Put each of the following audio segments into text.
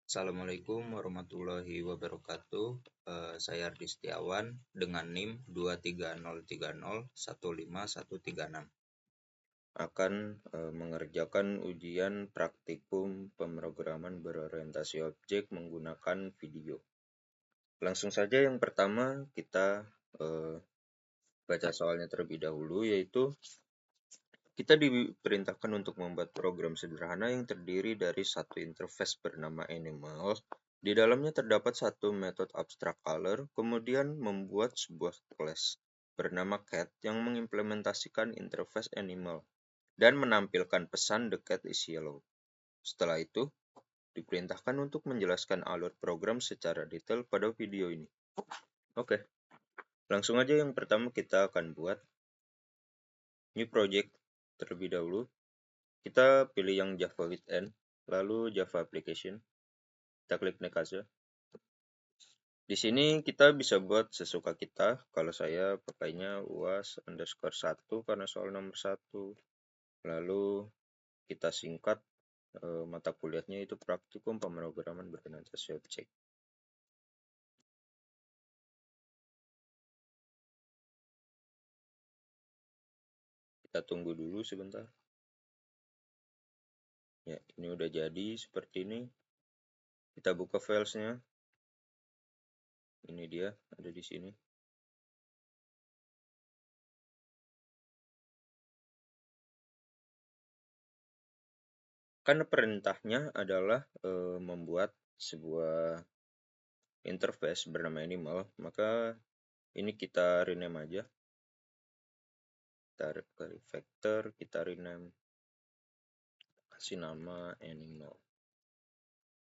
Assalamualaikum warahmatullahi wabarakatuh. Saya Ardi Setiawan dengan NIM 230301513 akan mengerjakan ujian praktikum pemrograman berorientasi objek menggunakan video. Langsung saja yang pertama kita baca soalnya terlebih dahulu, yaitu kita diperintahkan untuk membuat program sederhana yang terdiri dari satu interface bernama animal. Di dalamnya terdapat satu metode abstract color, kemudian membuat sebuah class bernama cat yang mengimplementasikan interface animal dan menampilkan pesan the cat is yellow. Setelah itu, diperintahkan untuk menjelaskan alur program secara detail pada video ini. Oke, langsung aja yang pertama kita akan buat new project terlebih dahulu. Kita pilih yang Java with N, lalu Java application. Kita klik next aja. Di sini kita bisa buat sesuka kita. Kalau saya pakainya UAS_1 karena soal nomor 1. Lalu kita singkat mata kuliahnya itu praktikum pemrograman berorientasi objek. Kita tunggu dulu sebentar. Ya, ini udah jadi seperti ini. Kita buka filesnya. Ini dia, ada di sini. Karena perintahnya adalah membuat sebuah interface bernama animal, maka ini kita rename aja. Kita ke refactor, kita rename, kasih nama animal.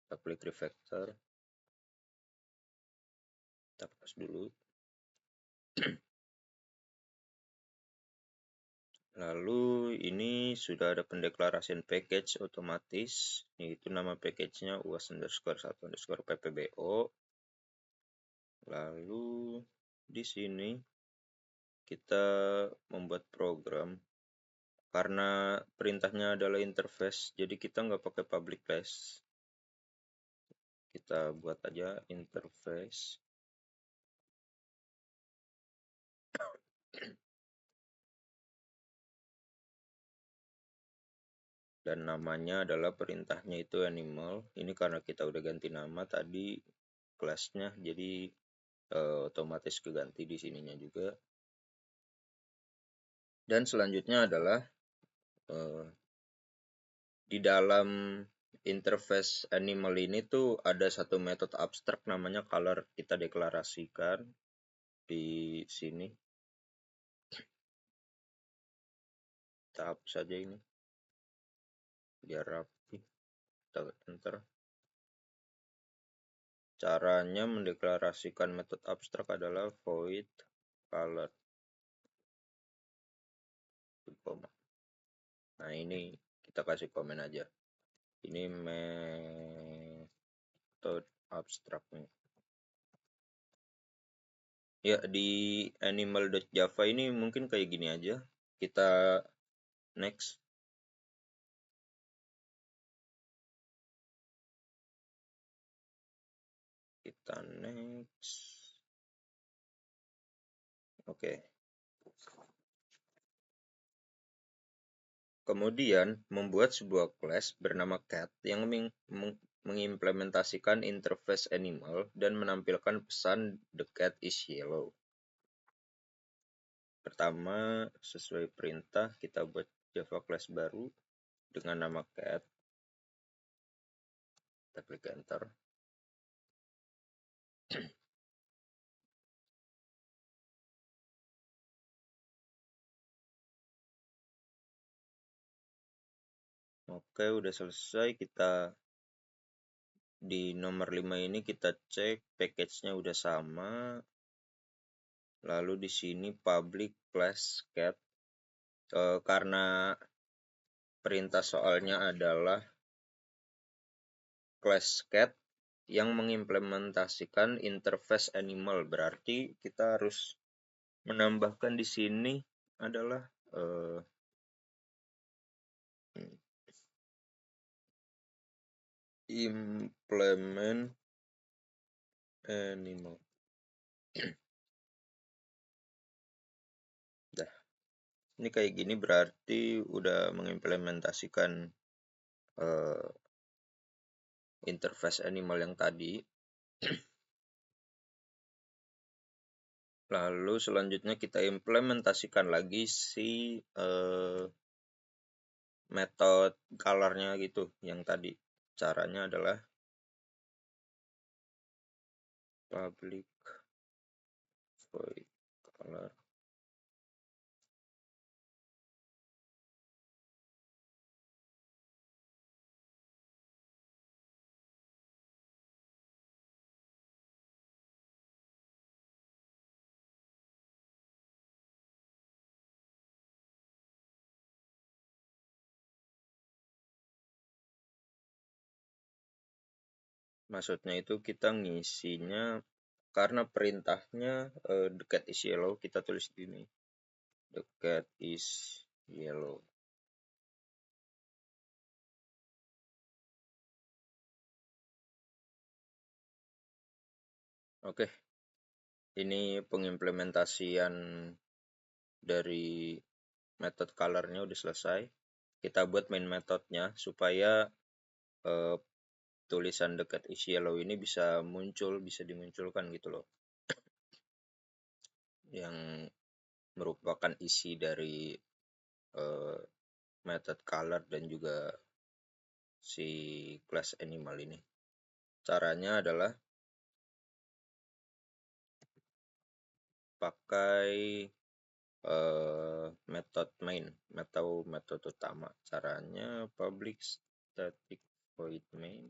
Kita klik refactor, kita close dulu. Lalu ini sudah ada pendeklarasian package otomatis, yaitu nama package-nya uas_1_ppbo. Lalu di sini kita membuat program. Karena perintahnya adalah interface, jadi kita nggak pakai public class. Kita buat aja interface. Dan namanya adalah perintahnya itu animal. Ini karena kita udah ganti nama tadi kelasnya, jadi otomatis keganti di sininya juga. Dan selanjutnya adalah di dalam interface animal ini tuh ada satu metode abstrak namanya color, kita deklarasikan di sini. Kita hapus saja ini biar rapi. Kita enter. Caranya mendeklarasikan metode abstrak adalah void color. Nah, ini kita kasih komen aja. Ini metode abstraknya. Ya, di animal.java ini mungkin kayak gini aja. Kita next. Kita next. Oke. Kemudian membuat sebuah class bernama cat yang mengimplementasikan interface animal dan menampilkan pesan the cat is yellow. Pertama, sesuai perintah kita buat Java class baru dengan nama cat. Kita klik enter. Oke, udah selesai. Kita di nomor 5 ini kita cek package-nya udah sama. Lalu di sini public class cat. Karena perintah soalnya adalah class cat yang mengimplementasikan interface animal, berarti kita harus menambahkan di sini adalah implement animal. Dah, ini kayak gini berarti udah mengimplementasikan interface animal yang tadi. Lalu selanjutnya kita implementasikan lagi si metode colornya gitu yang tadi. Caranya adalah public void color. Maksudnya itu kita ngisinya karena perintahnya the cat is yellow, kita tulis gini. The cat is yellow. Oke. Ini pengimplementasian dari method colornya udah selesai. Kita buat main methodnya supaya tulisan the cat is yellow ini bisa muncul, bisa dimunculkan gitu loh. Yang merupakan isi dari method color dan juga si class animal ini. Caranya adalah pakai method main atau metode utama. Caranya public static void main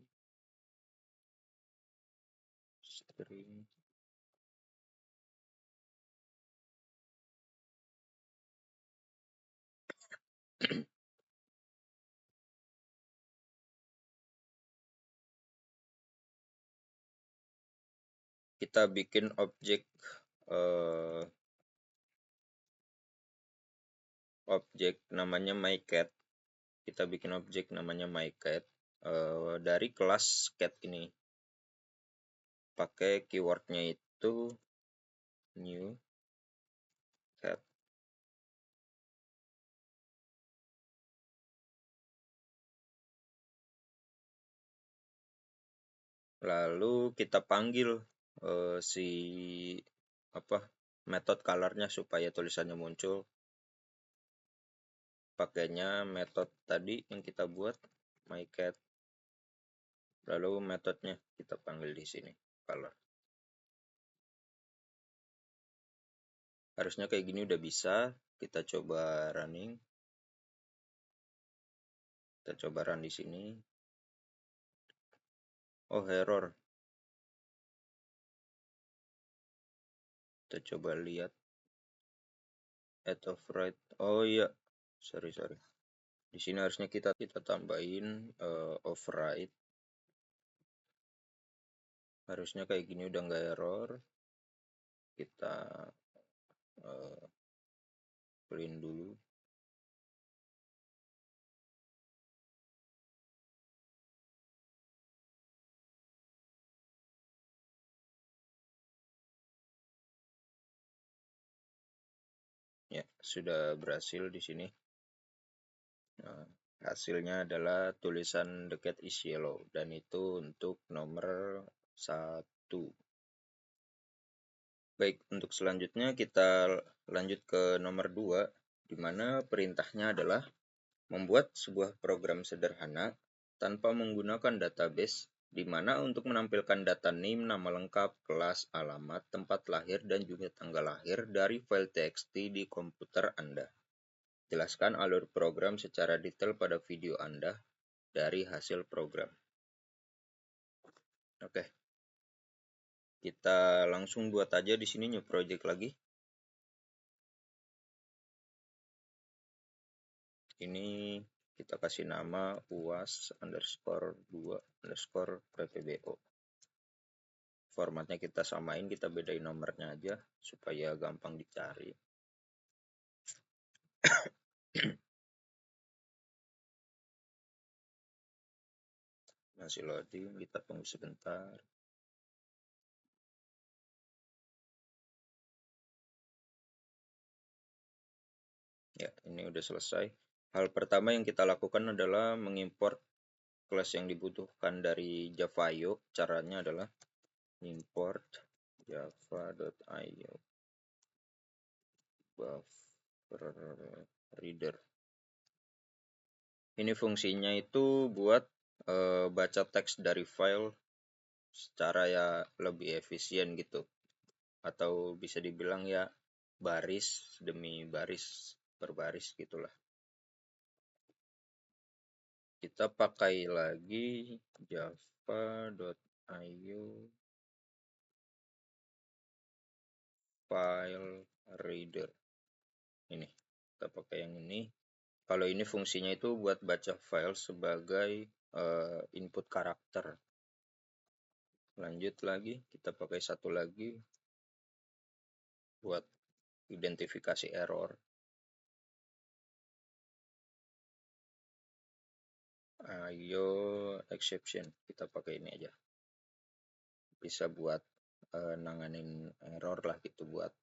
string kita bikin objek namanya myCat. Kita bikin objek namanya myCat dari kelas cat ini. Pakai keywordnya itu new cat. Lalu kita panggil si method colornya supaya tulisannya muncul. Pakainya method tadi yang kita buat myCat. Lalu metodenya kita panggil di sini color. Harusnya kayak gini udah bisa. Kita coba running. Kita coba run di sini. Oh, error. Kita coba lihat add override. Oh iya, sorry. Di sini harusnya kita tambahin override. Harusnya kayak gini udah nggak error. Kita clean dulu. Ya, sudah berhasil di sini. Nah, hasilnya adalah tulisan the cat is yellow dan itu untuk nomor 1. Baik, untuk selanjutnya kita lanjut ke nomor 2, di mana perintahnya adalah membuat sebuah program sederhana tanpa menggunakan database, di mana untuk menampilkan data name, nama lengkap, kelas, alamat, tempat lahir, dan juga tanggal lahir dari file txt di komputer Anda. Jelaskan alur program secara detail pada video Anda dari hasil program. Oke. Kita langsung buat aja di sini new project lagi. Ini kita kasih nama uas_2_ppbo. Formatnya kita samain, kita bedain nomornya aja supaya gampang dicari. Masih loading, kita tunggu sebentar. Ya, ini udah selesai. Hal pertama yang kita lakukan adalah mengimport kelas yang dibutuhkan dari Java.io. Caranya adalah import java.io buffer reader. Ini fungsinya itu buat baca teks dari file secara ya lebih efisien gitu. Atau bisa dibilang ya baris demi baris per baris gitulah. Kita pakai lagi java.io file reader. Ini kita pakai yang ini. Kalau ini fungsinya itu buat baca file sebagai input karakter. Lanjut lagi, kita pakai satu lagi buat identifikasi error. Ayo exception, kita pakai ini aja. Bisa buat nanganin error lah gitu, buat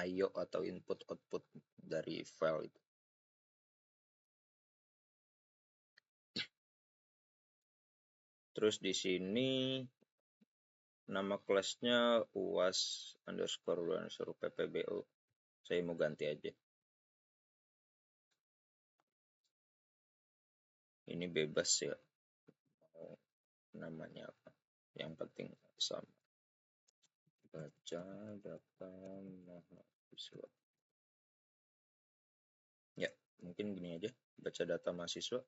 IO atau input output dari file itu. Terus di sini nama kelasnya uas__ppbo. Saya mau ganti aja. Ini bebas ya, mau namanya apa. Yang penting sama. Baca data mahasiswa. Ya, mungkin gini aja. Baca data mahasiswa.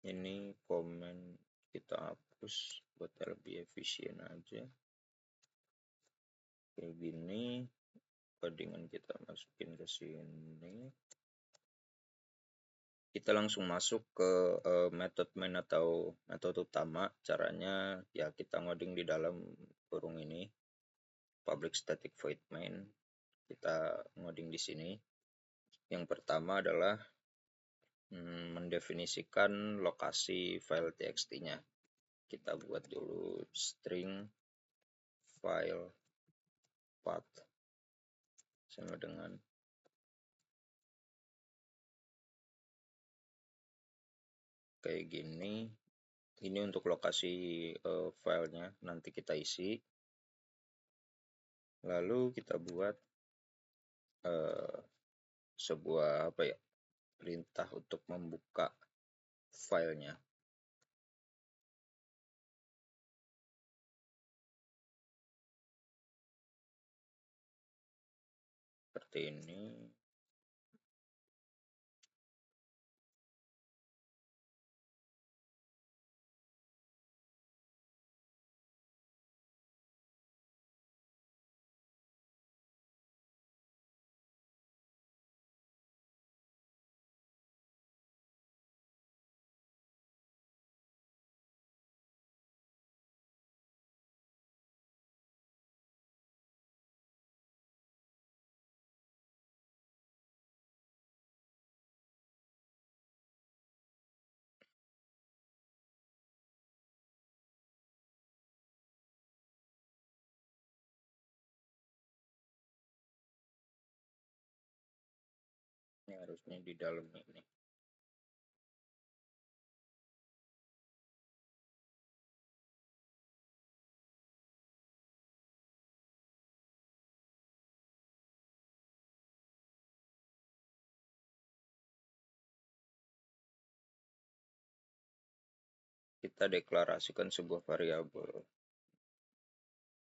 Ini komen kita hapus buat lebih efisien aja. Kayak gini, codingan kita masukin ke sini. Kita langsung masuk ke method main atau metode utama. Caranya ya kita ngoding di dalam kurung ini, public static void main. Kita ngoding di sini. Yang pertama adalah mendefinisikan lokasi file txt-nya. Kita buat dulu string file path sama dengan kayak gini. Ini untuk lokasi filenya, nanti kita isi. Lalu kita buat sebuah perintah untuk membuka filenya. Seperti ini. Ini harusnya di dalam ini. Kita deklarasikan sebuah variabel.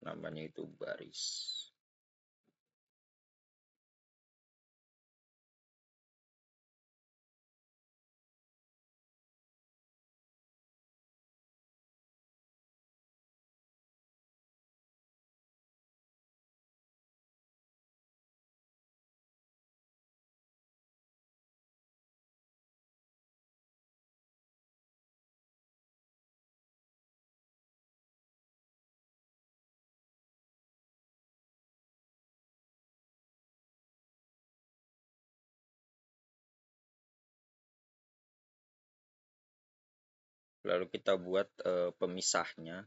Namanya itu baris. Lalu kita buat pemisahnya.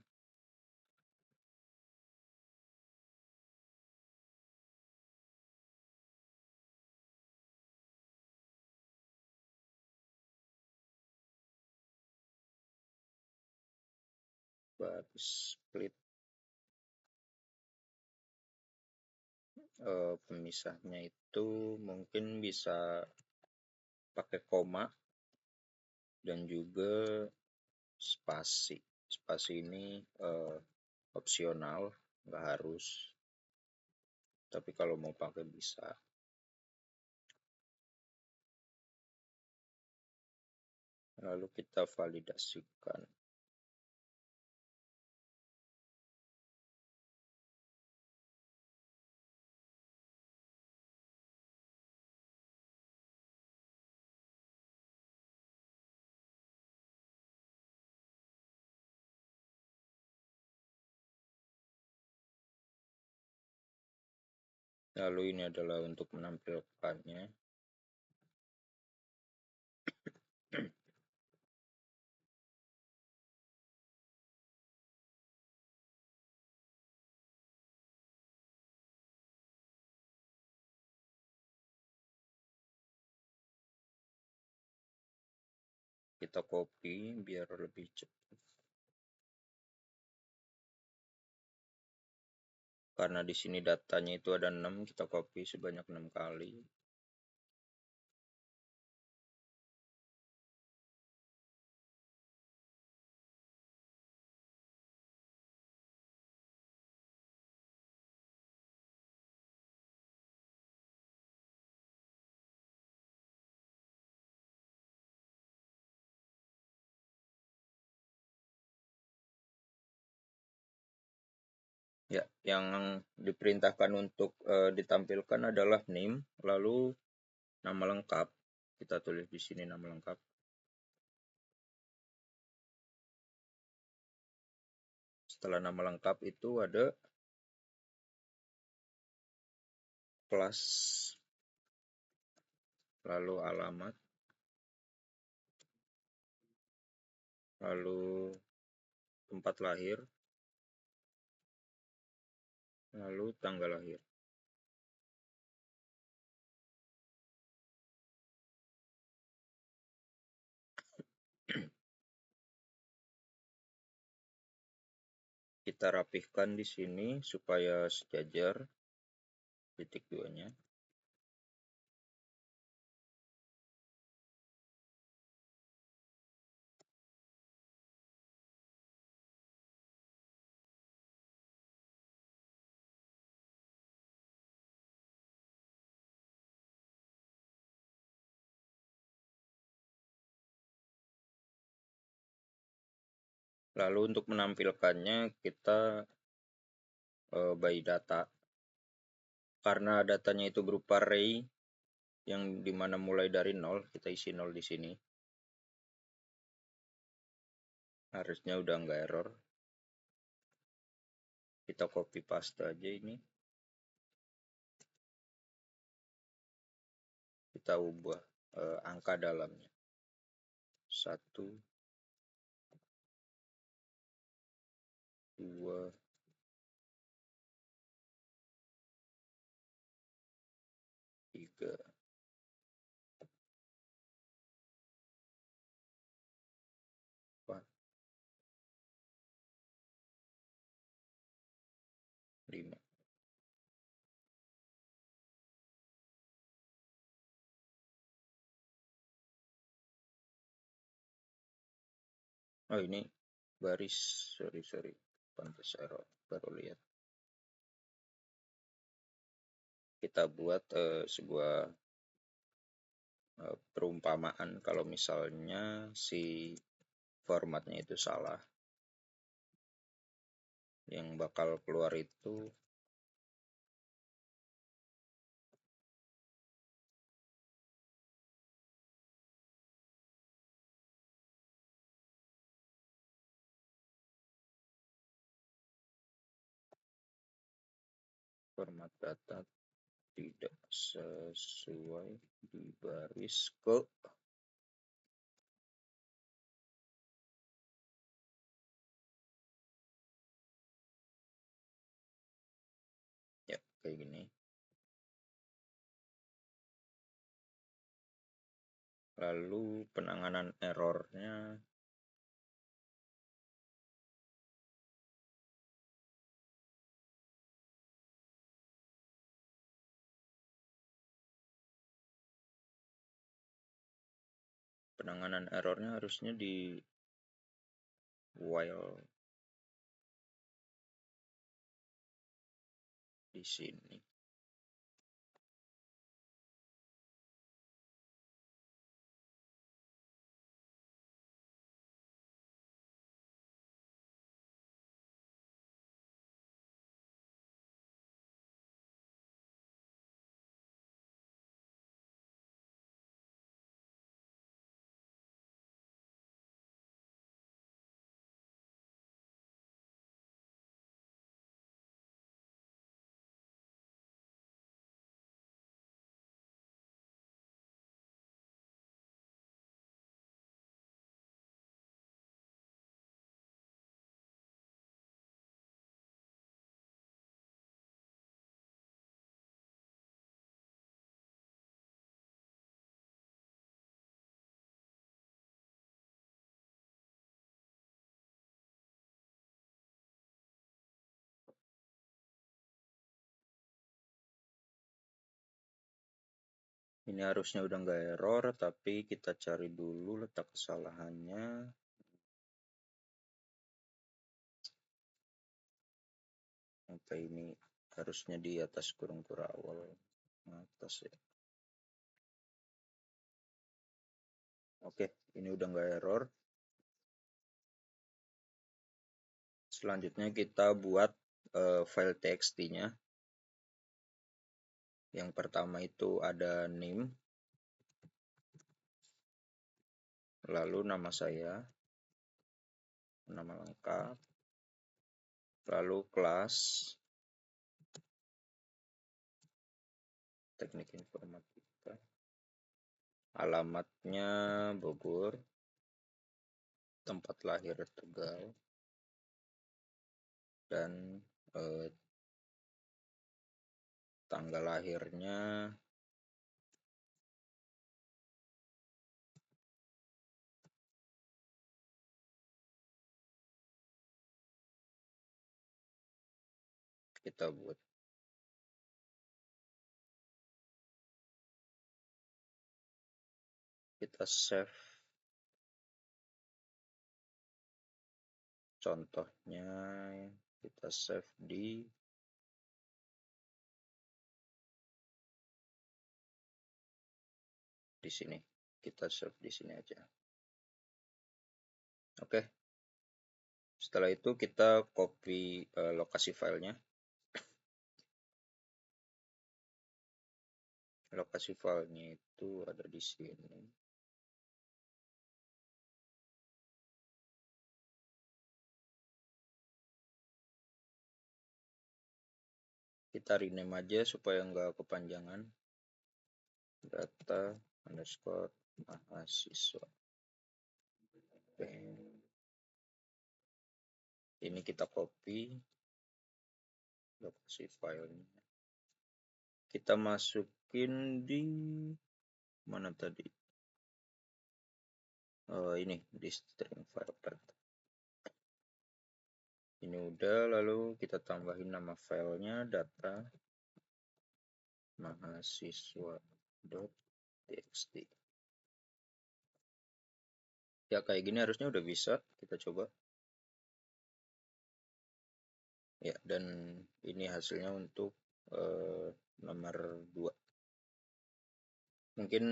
Baris split pemisahnya itu mungkin bisa pakai koma dan juga spasi. Spasi ini opsional, nggak harus. Tapi kalau mau pakai bisa. Lalu kita validasikan. Lalu ini adalah untuk menampilkannya. Kita copy biar lebih cepat. Karena di sini datanya itu ada 6, kita copy sebanyak 6 kali. Ya, yang diperintahkan untuk ditampilkan adalah name, lalu nama lengkap. Kita tulis di sini nama lengkap. Setelah nama lengkap itu ada kelas, lalu alamat, lalu tempat lahir, lalu tanggal lahir. Kita rapihkan di sini supaya sejajar titik duanya. Lalu untuk menampilkannya kita by data. Karena datanya itu berupa array yang dimana mulai dari 0, kita isi 0 di sini. Harusnya udah nggak error. Kita copy paste aja ini. Kita ubah angka dalamnya. 1, 2, 3, 4, 5. Oh, ini baris, sorry, pantas error, baru lihat. Kita buat sebuah perumpamaan kalau misalnya si formatnya itu salah. Yang bakal keluar itu format data tidak sesuai di baris ke kayak gini. Lalu penanganan errornya harusnya di while di sini. Ini harusnya udah nggak error, tapi kita cari dulu letak kesalahannya. Sampai ini harusnya di atas kurung kurawal atas ya. Oke, ini udah nggak error. Selanjutnya kita buat file txt-nya. Yang pertama itu ada name, lalu nama saya, nama lengkap, lalu kelas, teknik informatika, alamatnya Bogor, tempat lahir Tegal, dan tanggal lahirnya kita buat. Kita save contohnya, kita save di sini. Kita save di sini aja. Oke. Setelah itu kita copy lokasi filenya. Lokasi filenya itu ada di sini. Kita rename aja supaya nggak kepanjangan. Data underscore mahasiswa. Ini kita copy lokasi filenya. Kita masukin di mana tadi? Ini di string file path. Ini udah, lalu kita tambahin nama filenya data mahasiswa.txt. Ya kayak gini harusnya udah bisa, kita coba. Ya, dan ini hasilnya untuk nomor 2. Mungkin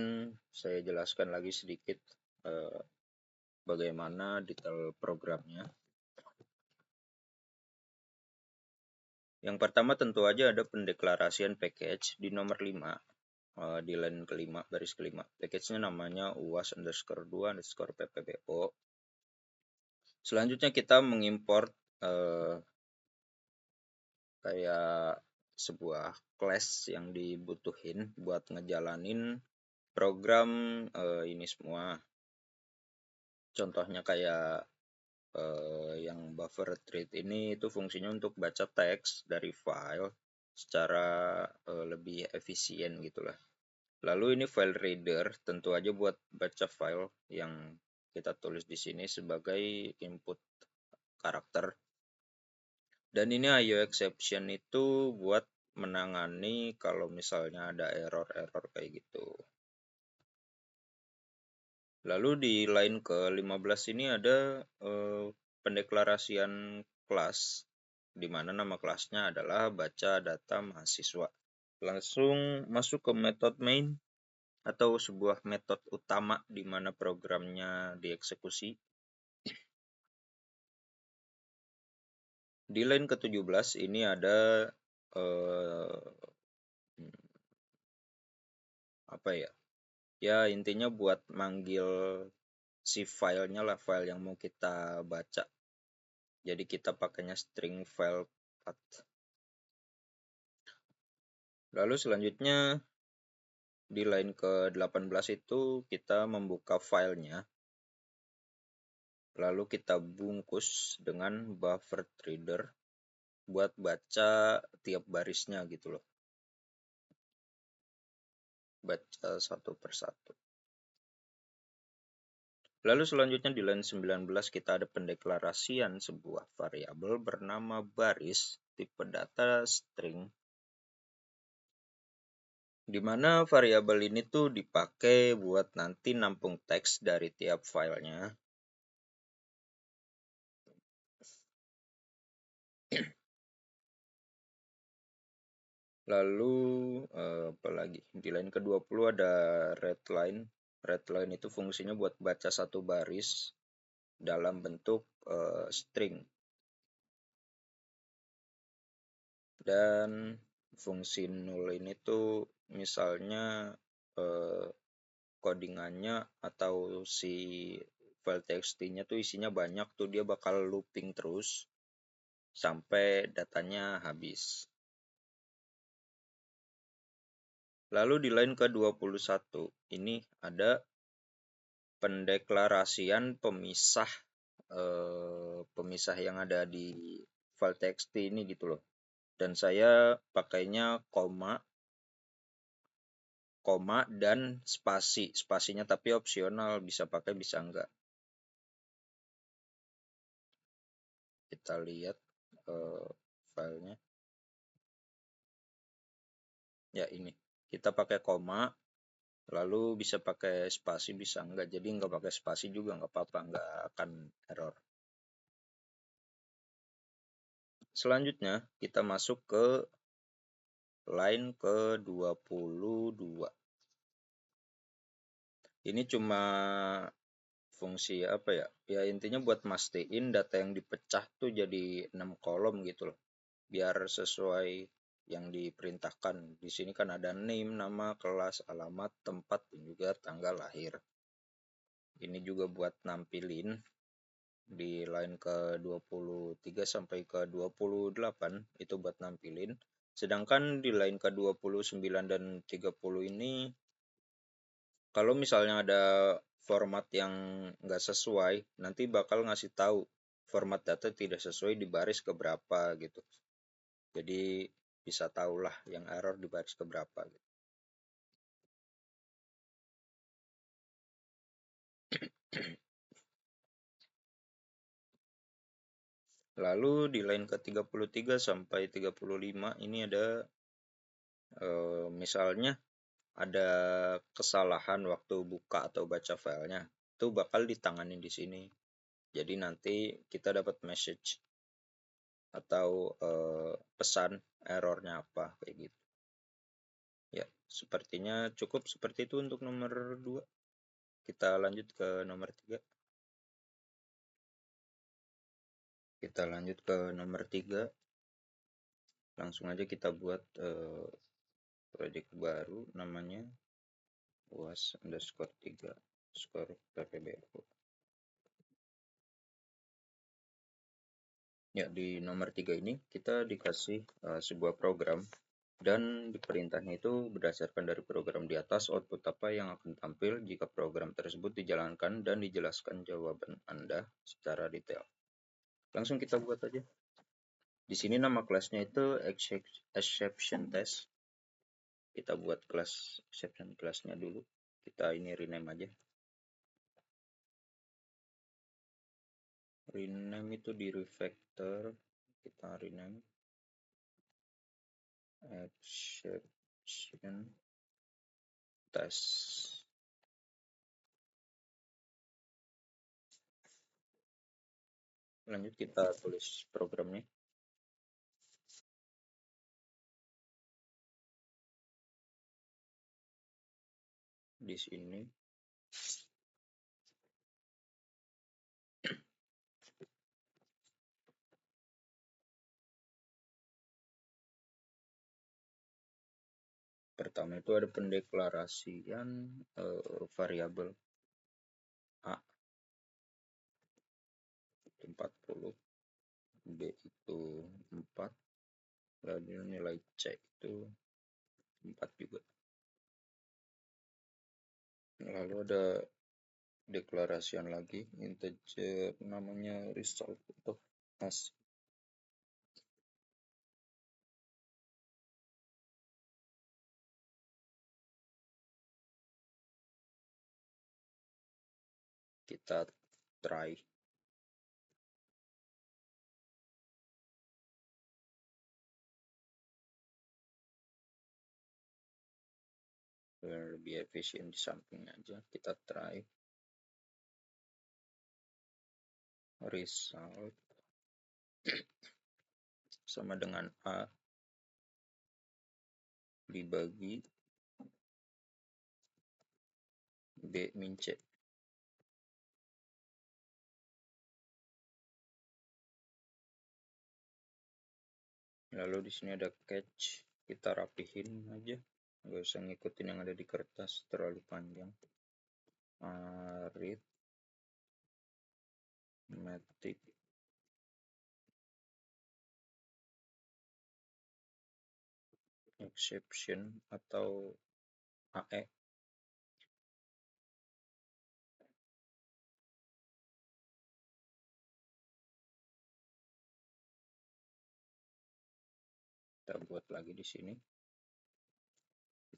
saya jelaskan lagi sedikit bagaimana detail programnya. Yang pertama tentu aja ada pendeklarasian package di nomor 5. Di line kelima, baris kelima. Package-nya namanya uas_2_ppbo. Selanjutnya kita mengimport kayak sebuah class yang dibutuhin buat ngejalanin program ini semua. Contohnya kayak yang buffer read ini itu fungsinya untuk baca teks dari file secara lebih efisien gitulah. Lalu ini file reader, tentu aja buat baca file yang kita tulis di sini sebagai input karakter. Dan ini IO exception itu buat menangani kalau misalnya ada error-error kayak gitu. Lalu di line ke-15 ini ada pendeklarasian kelas, di mana nama kelasnya adalah baca data mahasiswa. Langsung masuk ke metode main atau sebuah metode utama di mana programnya dieksekusi. Di line ke-17 ini ada apa ya? Ya intinya buat manggil si filenya lah, file yang mau kita baca. Jadi kita pakainya string file path. Lalu selanjutnya di line ke-18 itu kita membuka filenya. Lalu kita bungkus dengan buffered reader buat baca tiap barisnya gitu loh. Baca satu persatu. Lalu selanjutnya di line 19 kita ada pendeklarasian sebuah variabel bernama baris tipe data string, di mana variabel ini tuh dipakai buat nanti nampung teks dari tiap filenya. Lalu apalagi di line ke-20 ada readline. Readline itu fungsinya buat baca satu baris dalam bentuk string. Dan fungsi null ini tuh misalnya codingannya atau si file txt-nya tuh isinya banyak tuh, dia bakal looping terus sampai datanya habis. Lalu di line ke-21 ini ada pendeklarasian pemisah pemisah yang ada di file txt ini gitu loh. Dan saya pakainya koma dan spasi. Spasinya tapi opsional, bisa pakai bisa enggak. Kita lihat filenya. Ya ini. Kita pakai koma, lalu bisa pakai spasi bisa enggak. Jadi enggak pakai spasi juga enggak apa-apa, enggak akan error. Selanjutnya kita masuk ke line ke-22. Ini cuma fungsi apa ya? Ya intinya buat mastiin data yang dipecah tuh jadi 6 kolom gitu loh. Biar sesuai yang diperintahkan. Di sini kan ada name, nama, kelas, alamat, tempat, dan juga tanggal lahir. Ini juga buat nampilin di line ke-23 sampai ke-28 itu buat nampilin. Sedangkan di line ke-29 dan 30 ini kalau misalnya ada format yang nggak sesuai, nanti bakal ngasih tahu format data tidak sesuai di baris keberapa gitu. Jadi bisa tahulah yang error di baris keberapa gitu. Lalu di line ke-33 sampai 35 ini ada misalnya ada kesalahan waktu buka atau baca filenya, itu bakal ditangani di sini. Jadi nanti kita dapat message atau pesan errornya apa kayak gitu. Ya, sepertinya cukup seperti itu untuk nomor 2. Kita lanjut ke nomor 3. Kita lanjut ke nomor 3. Langsung aja kita buat project baru namanya UAS_3 skor PPBFU. Ya, di nomor 3 ini kita dikasih sebuah program dan di perintahnya itu berdasarkan dari program di atas, output apa yang akan tampil jika program tersebut dijalankan dan dijelaskan jawaban Anda secara detail. Langsung kita buat aja. Di sini nama kelasnya itu exception test. Kita buat kelas exception kelasnya dulu. Kita ini rename aja. Rename itu di refactor. Kita rename exception test. Lanjut kita tulis programnya. Di sini pertama itu ada pendeklarasian variabel A itu 40, B itu 4, lalu nilai C itu 4 juga. Lalu ada deklarasian lagi integer namanya result atau hasil. Kita try. Biar lebih efisien di samping aja kita try result sama dengan A dibagi B min C. Lalu di sini ada catch, kita rapihin aja, nggak usah ngikutin yang ada di kertas terlalu panjang. Arithmetic exception atau AE. Kita buat lagi di sini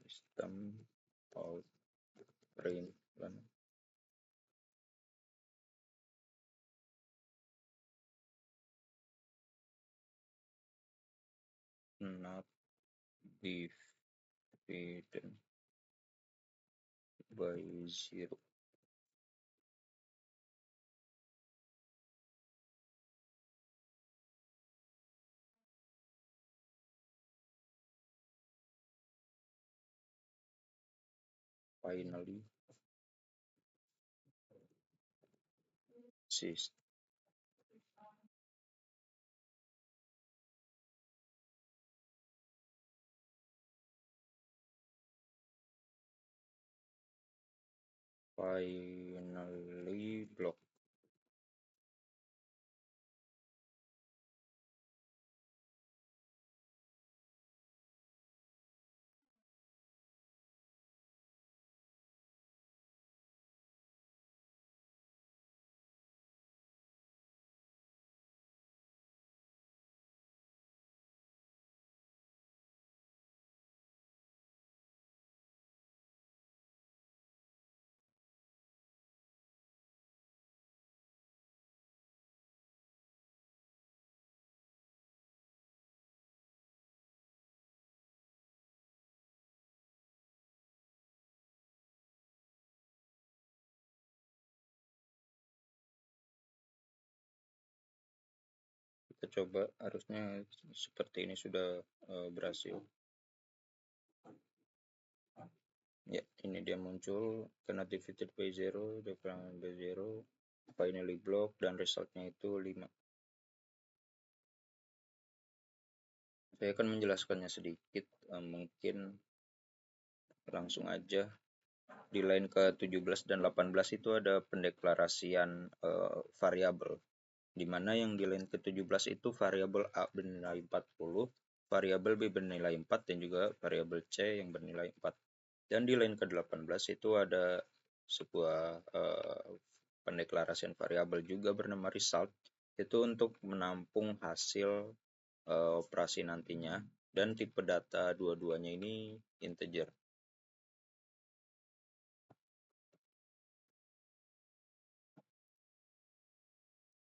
system out print not divided by 0. Finally system finally block. Kita coba, harusnya seperti ini sudah berhasil. Ya, ini dia muncul cannot divided by 0, divided by 0, finally block, dan resultnya itu 5. Saya akan menjelaskannya sedikit, mungkin langsung aja. Di line ke-17 dan 18 itu ada pendeklarasian variabel, di mana yang di line ke-17 itu variabel A bernilai 40, variabel B bernilai 4, dan juga variabel C yang bernilai 4. Dan di line ke-18 itu ada sebuah pendeklarasian variabel juga bernama result, itu untuk menampung hasil operasi nantinya, dan tipe data dua-duanya ini integer.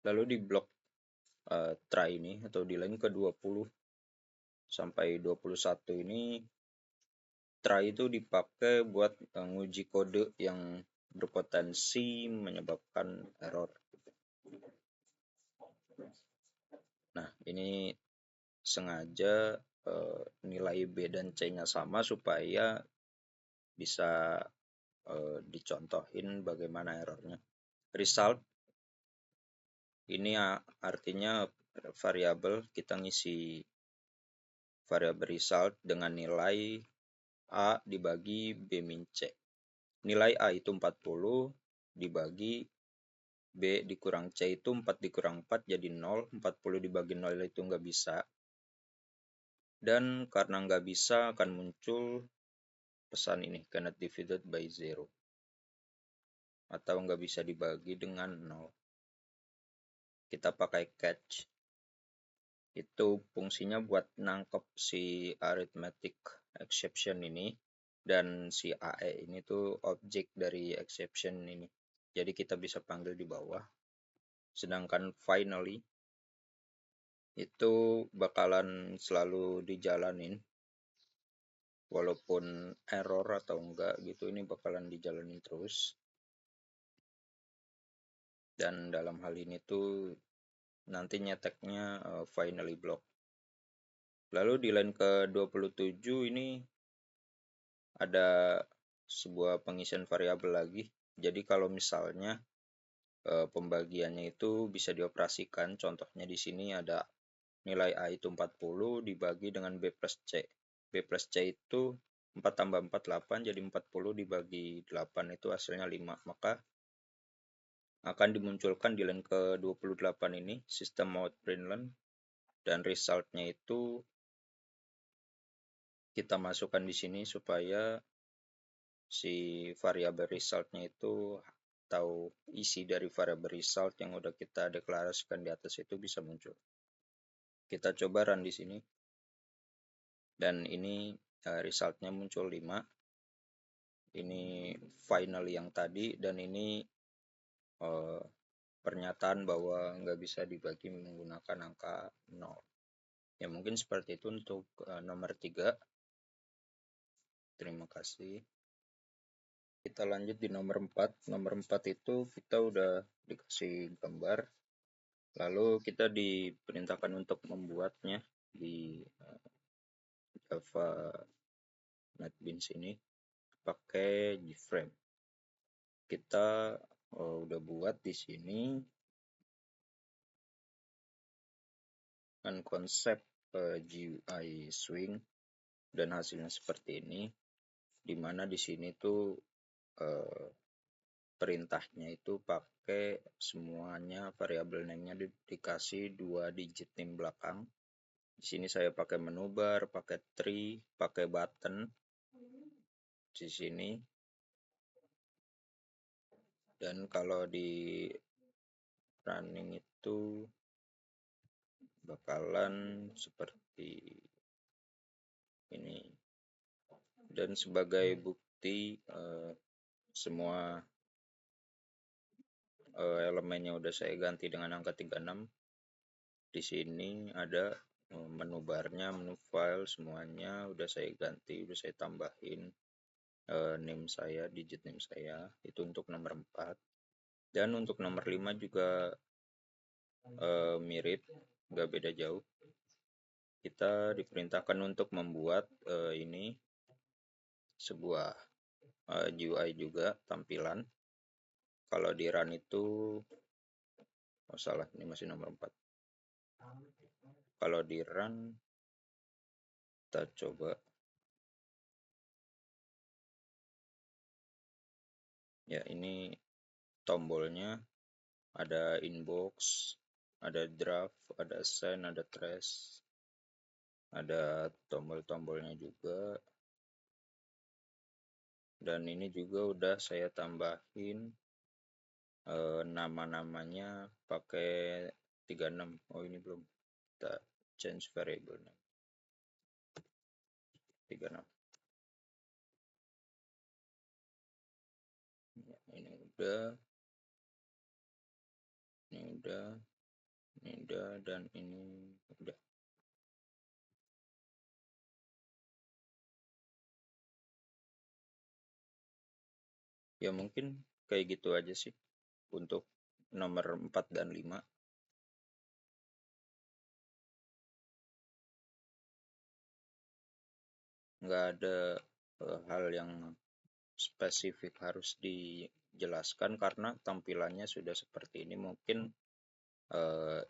Lalu di blok try ini atau di line ke-20 sampai 21 ini, try itu dipakai buat nguji kode yang berpotensi menyebabkan error. Nah, ini sengaja nilai B dan C-nya sama supaya bisa dicontohin bagaimana errornya. Result ini artinya variabel, kita ngisi variabel result dengan nilai A dibagi B min C. Nilai A itu 40 dibagi B dikurang C itu 4 dikurang 4 jadi 0. 40 dibagi 0 itu nggak bisa. Dan karena nggak bisa akan muncul pesan ini, cannot divided by 0. Atau nggak bisa dibagi dengan 0. Kita pakai catch. Itu fungsinya buat nangkep si arithmetic exception ini. Dan si AE ini tuh objek dari exception ini. Jadi kita bisa panggil di bawah. Sedangkan finally itu bakalan selalu dijalanin. Walaupun error atau enggak gitu, ini bakalan dijalanin terus. Dan dalam hal ini tuh nanti nyeteknya finally block. Lalu di line ke-27 ini ada sebuah pengisian variabel lagi. Jadi kalau misalnya pembagiannya itu bisa dioperasikan, contohnya di sini ada nilai A itu 40 dibagi dengan B plus C. B plus C itu 4 tambah 4, 8, jadi 40 dibagi 8 itu hasilnya 5. Maka akan dimunculkan di line ke-28 ini sistem out println, dan resultnya itu kita masukkan di sini supaya si variabel resultnya itu atau isi dari variabel result yang udah kita deklarasikan di atas itu bisa muncul. Kita coba run di sini. Dan ini resultnya muncul 5. Ini final yang tadi, dan ini pernyataan bahwa nggak bisa dibagi menggunakan angka 0. Ya mungkin seperti itu untuk nomor 3. Terima kasih. Kita lanjut di nomor 4. Nomor 4 itu kita udah dikasih gambar. Lalu kita diperintahkan untuk membuatnya di Java NetBeans ini pakai JFrame. Kita udah buat di sini kan konsep GUI swing, dan hasilnya seperti ini, dimana di sini tuh perintahnya itu pakai semuanya variabel name-nya dikasih 2 digit name belakang. Di sini saya pakai menu bar, pakai tree, pakai button di sini. Dan kalau di running itu bakalan seperti ini. Dan sebagai bukti semua elemennya udah saya ganti dengan angka 36. Di sini ada menu barnya, menu file, semuanya udah saya ganti, udah saya tambahin name saya, digit name saya. Itu untuk nomor 4. Dan untuk nomor 5 juga mirip, nggak beda jauh. Kita diperintahkan untuk membuat ini sebuah GUI juga, tampilan. Kalau di run itu salah, ini masih nomor 4. Kalau di run kita coba. Ya, ini tombolnya ada inbox, ada draft, ada send, ada trace, ada tombol-tombolnya juga. Dan ini juga udah saya tambahin nama-namanya pakai 36. Oh, ini belum. Kita change variable name. 36. Ya, ini udah, dan ini udah. Ya mungkin kayak gitu aja sih untuk nomor 4 dan 5. Nggak ada hal yang spesifik harus dijelaskan karena tampilannya sudah seperti ini. Mungkin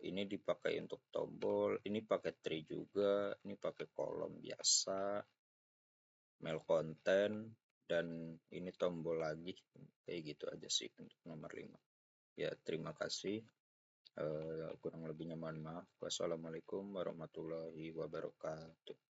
ini dipakai untuk tombol, ini pakai tree juga, ini pakai kolom biasa, mail konten, dan ini tombol lagi. Kayak gitu aja sih untuk nomor 5. Ya, terima kasih. Kurang lebihnya mohon maaf. Wassalamualaikum warahmatullahi wabarakatuh.